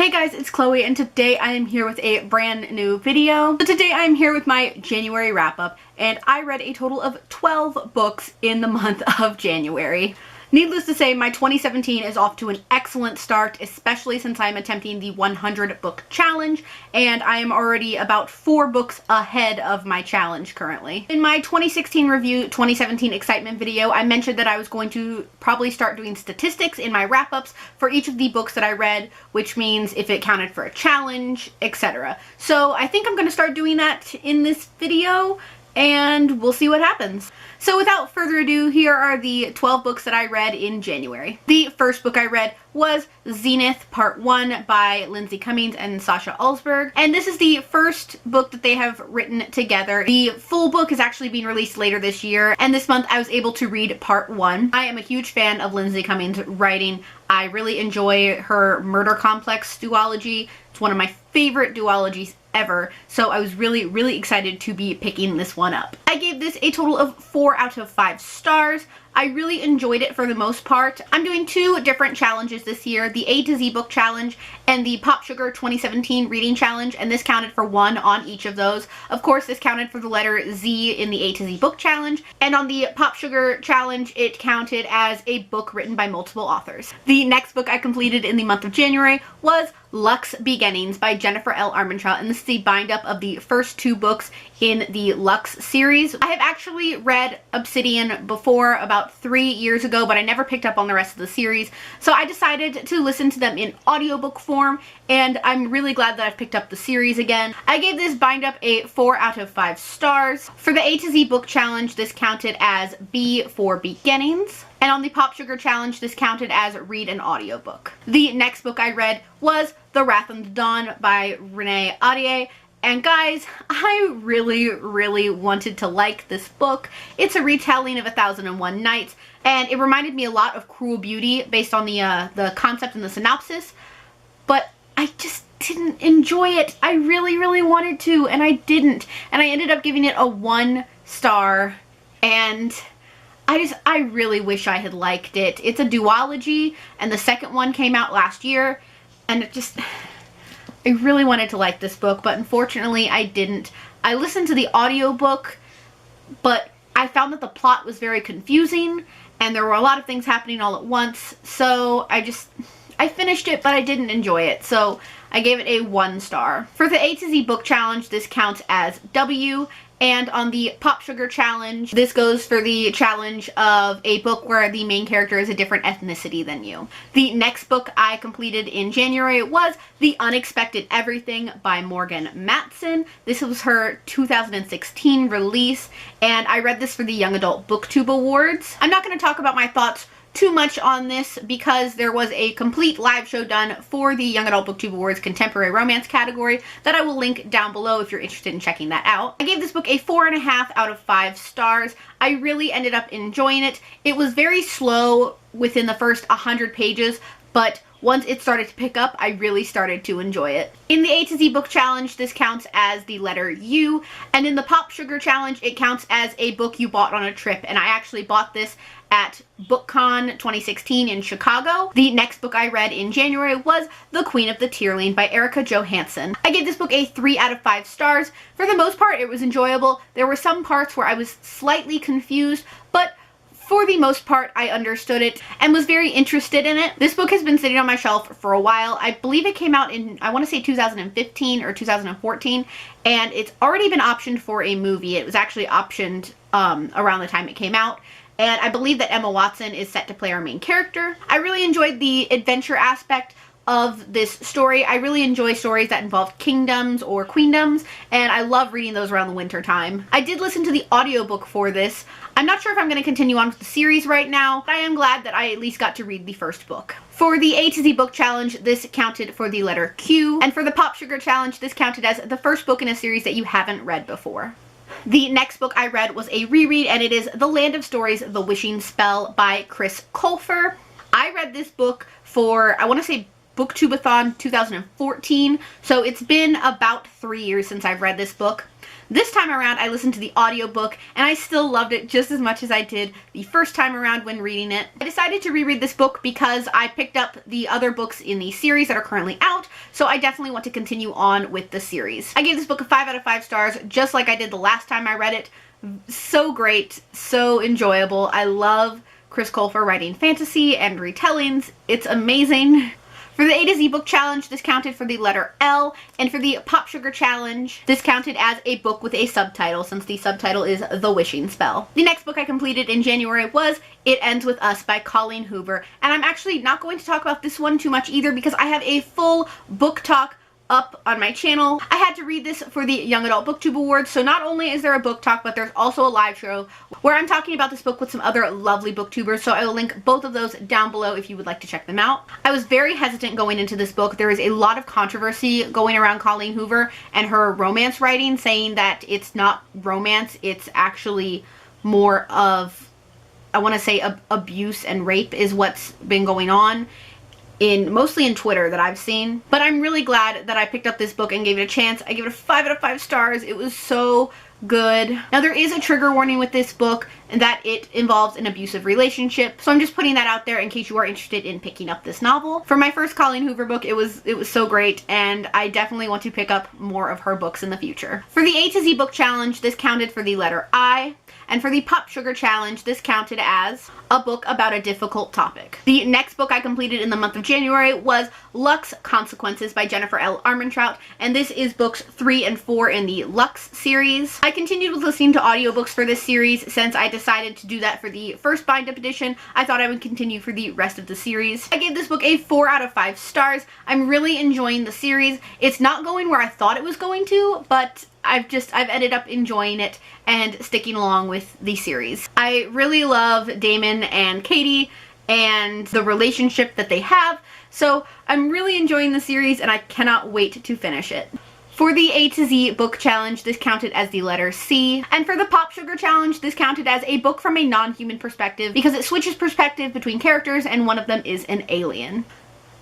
Hey guys, it's Chloe and today I am here with a brand new video. So today I am here with my January wrap up and I read a total of 12 books in the month of January. Needless to say, my 2017 is off to an excellent start, especially since I'm attempting the 100 book challenge, and I am already about 4 books ahead of my challenge currently. In my 2016 review, 2017 excitement video, I mentioned that I was going to probably start doing statistics in my wrap-ups for each of the books that I read, which means if it counted for a challenge, etc. So I think I'm going to start doing that in this video, and we'll see what happens. So without further ado, here are the 12 books that I read in January. The first book I read was Zenith Part 1 by Lindsay Cummings and Sasha Alsberg. And this is the first book that they have written together. The full book is actually being released later this year, and this month I was able to read Part 1. I am a huge fan of Lindsay Cummings' writing. I really enjoy her murder complex duology. It's one of my favorite duologies ever, so I was really excited to be picking this one up. I gave this a total of 4 out of 5 stars. I really enjoyed it for the most part. I'm doing 2 different challenges this year, the A to Z book challenge and the Pop Sugar 2017 reading challenge, and this counted for 1 on each of those. Of course, this counted for the letter Z in the A to Z book challenge, and on the Pop Sugar challenge, it counted as a book written by multiple authors. The next book I completed in the month of January was Lux Beginnings by Jennifer L. Armentrout, and this is the bind-up of the first 2 books in the Lux series. I have actually read Obsidian before, about 3 years ago, but I never picked up on the rest of the series, so I decided to listen to them in audiobook form, and I'm really glad that I've picked up the series again. I gave this bind-up a 4 out of 5 stars. For the A to Z book challenge, this counted as B for Beginnings. And on the Pop Sugar challenge, this counted as read an audiobook. The next book I read was The Wrath and the Dawn by Renee Ahdieh. And guys, I really wanted to like this book. It's a retelling of 1001 Nights, and it reminded me a lot of Cruel Beauty based on the concept and the synopsis, but I just didn't enjoy it. I really wanted to, and I didn't. And I ended up giving it a 1 star, and I really wish I had liked it. It's a duology, and the second one came out last year, and I really wanted to like this book, but unfortunately I didn't. I listened to the audiobook, but I found that the plot was very confusing, and there were a lot of things happening all at once, so I finished it, but I didn't enjoy it, so I gave it a 1 star. For the A to Z book challenge, this counts as W. And on the Pop Sugar challenge, this goes for the challenge of a book where the main character is a different ethnicity than you. The next book I completed in January was The Unexpected Everything by Morgan Matson. This was her 2016 release, and I read this for the Young Adult BookTube Awards. I'm not going to talk about my thoughts too much on this because there was a complete live show done for the Young Adult BookTube Awards Contemporary Romance category that I will link down below if you're interested in checking that out. I gave this book a 4.5 out of 5 stars. I really ended up enjoying it. It was very slow within the first 100 pages, but once it started to pick up, I really started to enjoy it. In the A to Z book challenge, this counts as the letter U, and in the Pop Sugar challenge, it counts as a book you bought on a trip, and I actually bought this at BookCon 2016 in Chicago. The next book I read in January was The Queen of the Tearling by Erica Johansson. I gave this book a 3 out of 5 stars. For the most part, it was enjoyable. There were some parts where I was slightly confused, but for the most part, I understood it and was very interested in it. This book has been sitting on my shelf for a while. I believe it came out in, I want to say 2015 or 2014, and it's already been optioned for a movie. It was actually optioned around the time it came out. And I believe that Emma Watson is set to play our main character. I really enjoyed the adventure aspect of this story. I really enjoy stories that involve kingdoms or queendoms, and I love reading those around the winter time. I did listen to the audiobook for this. I'm not sure if I'm going to continue on with the series right now, but I am glad that I at least got to read the first book. For the A to Z book challenge, this counted for the letter Q, and for the Pop Sugar challenge, this counted as the first book in a series that you haven't read before. The next book I read was a reread, and it is The Land of Stories, The Wishing Spell by Chris Colfer. I read this book for, I want to say, Booktubeathon 2014, so it's been about 3 years since I've read this book. This time around, I listened to the audiobook, and I still loved it just as much as I did the first time around when reading it. I decided to reread this book because I picked up the other books in the series that are currently out, so I definitely want to continue on with the series. I gave this book a 5 out of 5 stars, just like I did the last time I read it. So great, so enjoyable. I love Chris Colfer writing fantasy and retellings. It's amazing. For the A to Z book challenge, this counted for the letter L, and for the Pop Sugar challenge, this counted as a book with a subtitle, since the subtitle is The Wishing Spell. The next book I completed in January was It Ends With Us by Colleen Hoover, and I'm actually not going to talk about this one too much either because I have a full book talk up on my channel. I had to read this for the Young Adult BookTube Awards, so not only is there a book talk, but there's also a live show where I'm talking about this book with some other lovely booktubers, so I will link both of those down below if you would like to check them out. I was very hesitant going into this book. There is a lot of controversy going around Colleen Hoover and her romance writing, saying that it's not romance, it's actually more of, I want to say, abuse and rape is what's been going on. Mostly in Twitter that I've seen. But I'm really glad that I picked up this book and gave it a chance. I gave it a 5 out of 5 stars. It was so good. Now there is a trigger warning with this book and that it involves an abusive relationship. So I'm just putting that out there in case you are interested in picking up this novel. For my first Colleen Hoover book, it was so great, and I definitely want to pick up more of her books in the future. For the A to Z book challenge, this counted for the letter I. And for the Pop Sugar challenge, this counted as a book about a difficult topic. The next book I completed in the month of January was Lux Consequences by Jennifer L. Armentrout, and this is books 3 and 4 in the Lux series. I continued with listening to audiobooks for this series since I decided to do that for the first bind-up edition. I thought I would continue for the rest of the series. I gave this book a 4 out of 5 stars. I'm really enjoying the series. It's not going where I thought it was going to, but I've ended up enjoying it and sticking along with the series. I really love Damon and Katie and the relationship that they have, so I'm really enjoying the series and I cannot wait to finish it. For the A to Z book challenge, this counted as the letter C. And for the Pop Sugar challenge, this counted as a book from a non-human perspective because it switches perspective between characters and one of them is an alien.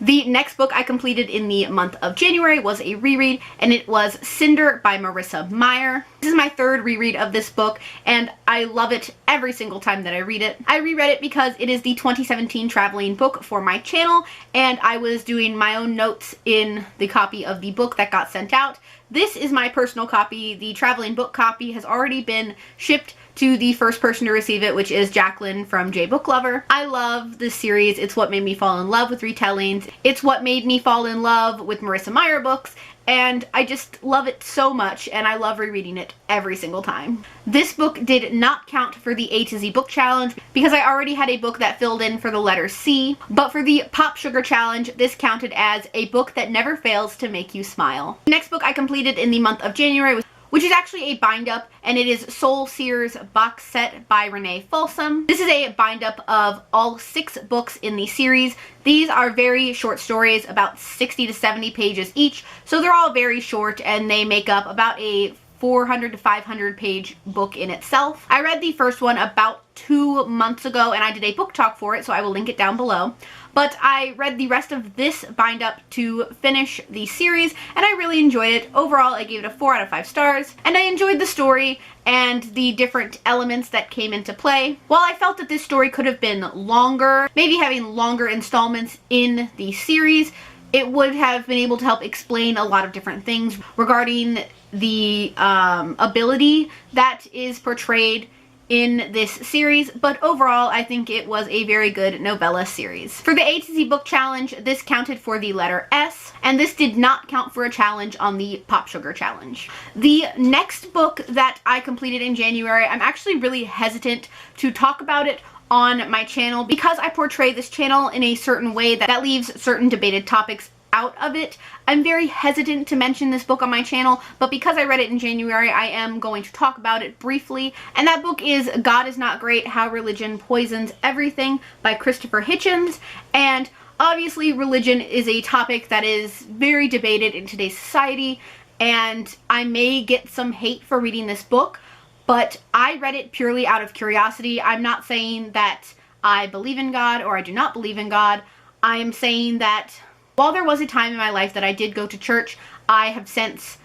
The next book I completed in the month of January was a reread, and it was Cinder by Marissa Meyer. This is my third reread of this book, and I love it every single time that I read it. I reread it because it is the 2017 traveling book for my channel, and I was doing my own notes in the copy of the book that got sent out. This is my personal copy. The traveling book copy has already been shipped to the first person to receive it, which is Jacqueline from J Book Lover. I love this series. It's what made me fall in love with retellings. It's what made me fall in love with Marissa Meyer books, and I just love it so much, and I love rereading it every single time. This book did not count for the A to Z book challenge because I already had a book that filled in for the letter C, but for the Pop Sugar challenge, this counted as a book that never fails to make you smile. The next book I completed in the month of January was which is actually a bind-up, and it is Soul Seers box set by Renee Folsom. This is a bind-up of all 6 books in the series. These are very short stories, about 60 to 70 pages each, so they're all very short, and they make up about a 400 to 500 page book in itself. I read the first one about 2 months ago, and I did a book talk for it, so I will link it down below. But I read the rest of this bind-up to finish the series, and I really enjoyed it. Overall, I gave it a 4 out of 5 stars, and I enjoyed the story and the different elements that came into play. While I felt that this story could have been longer, maybe having longer installments in the series, it would have been able to help explain a lot of different things regarding the ability that is portrayed in this series, but overall I think it was a very good novella series. For the A to Z book challenge, this counted for the letter S, and this did not count for a challenge on the Pop Sugar challenge. The next book that I completed in January, I'm actually really hesitant to talk about it on my channel because I portray this channel in a certain way that leaves certain debated topics out of it. I'm very hesitant to mention this book on my channel, but because I read it in January, I am going to talk about it briefly. And that book is God Is Not Great: How Religion Poisons Everything by Christopher Hitchens. And obviously religion is a topic that is very debated in today's society, and I may get some hate for reading this book, but I read it purely out of curiosity. I'm not saying that I believe in God or I do not believe in God. I am saying that while there was a time in my life that I did go to church, I have since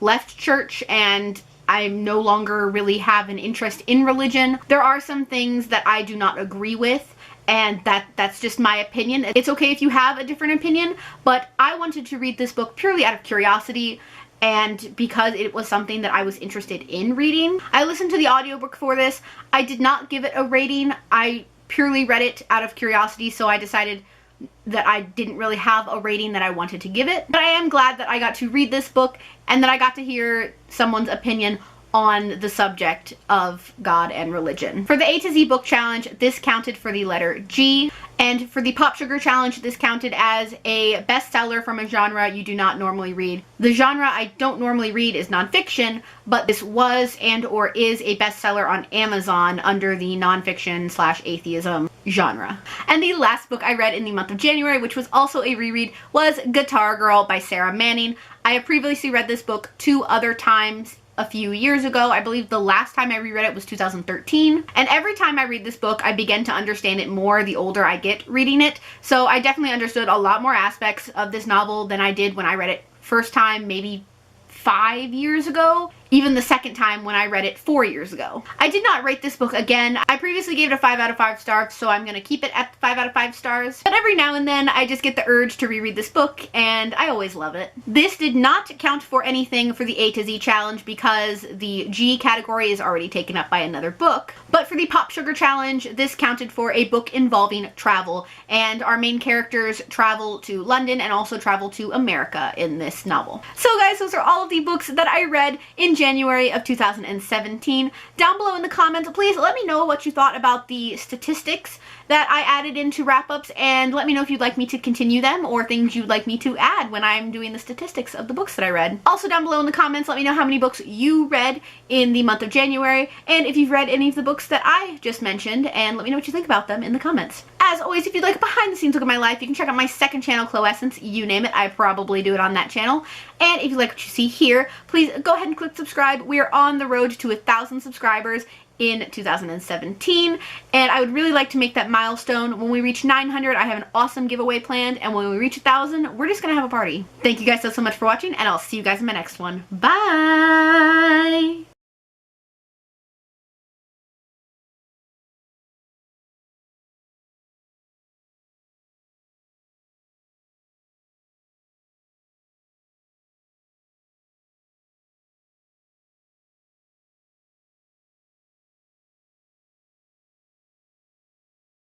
left church and I no longer really have an interest in religion. There are some things that I do not agree with, and that's just my opinion. It's okay if you have a different opinion, but I wanted to read this book purely out of curiosity and because it was something that I was interested in reading. I listened to the audiobook for this. I did not give it a rating. I purely read it out of curiosity, so I decided that I didn't really have a rating that I wanted to give it. But I am glad that I got to read this book and that I got to hear someone's opinion on the subject of God and religion. For the A to Z book challenge, this counted for the letter G, and for the Pop Sugar challenge, this counted as a bestseller from a genre you do not normally read. The genre I don't normally read is nonfiction, but this was and or is a bestseller on Amazon under the nonfiction / atheism genre. And the last book I read in the month of January, which was also a reread, was Guitar Girl by Sarah Manning. I have previously read this book 2 other times a few years ago. I believe the last time I reread it was 2013. And every time I read this book, I begin to understand it more the older I get reading it. So I definitely understood a lot more aspects of this novel than I did when I read it first time, maybe 5 years ago. Even the second time when I read it 4 years ago. I did not rate this book again. I previously gave it a 5 out of 5 stars, so I'm gonna keep it at 5 out of 5 stars. But every now and then I just get the urge to reread this book, and I always love it. This did not count for anything for the A to Z challenge because the G category is already taken up by another book. But for the Pop Sugar challenge, this counted for a book involving travel, and our main characters travel to London and also travel to America in this novel. So guys, those are all of the books that I read in January of 2017. Down below in the comments, please let me know what you thought about the statistics that I added into wrap-ups, and let me know if you'd like me to continue them or things you'd like me to add when I'm doing the statistics of the books that I read. Also down below in the comments, let me know how many books you read in the month of January, and if you've read any of the books that I just mentioned, and let me know what you think about them in the comments. As always, if you'd like a behind the scenes look at my life, you can check out my second channel, Chloessence, you name it, I probably do it on that channel. And if you like what you see here, please go ahead and click subscribe. We are on the road to 1,000 subscribers in 2017, and I would really like to make that milestone. When we reach 900, I have an awesome giveaway planned, and when we reach 1,000, we're just gonna have a party. Thank you guys so much for watching, and I'll see you guys in my next one. Bye!